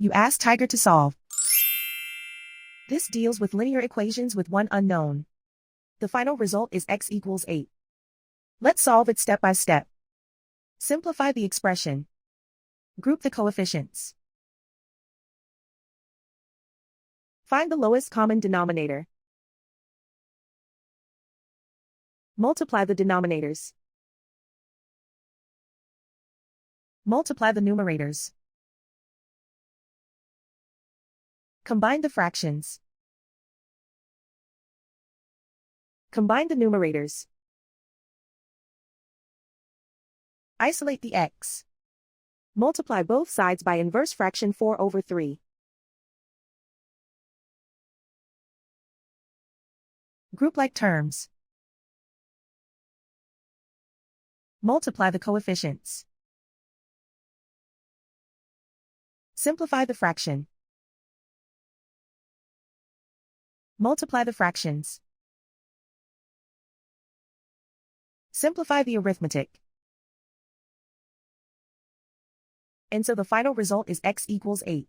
You ask Tiger to solve. This deals with linear equations with one unknown. The final result is x equals 8. Let's solve it step by step. Simplify the expression. Group the coefficients. Find the lowest common denominator. Multiply the denominators. Multiply the numerators. Combine the fractions. Combine the numerators. Isolate the x. Multiply both sides by inverse fraction 4/3. Group like terms. Multiply the coefficients. Simplify the fraction. Multiply the fractions. Simplify the arithmetic. And so the final result is x equals 8.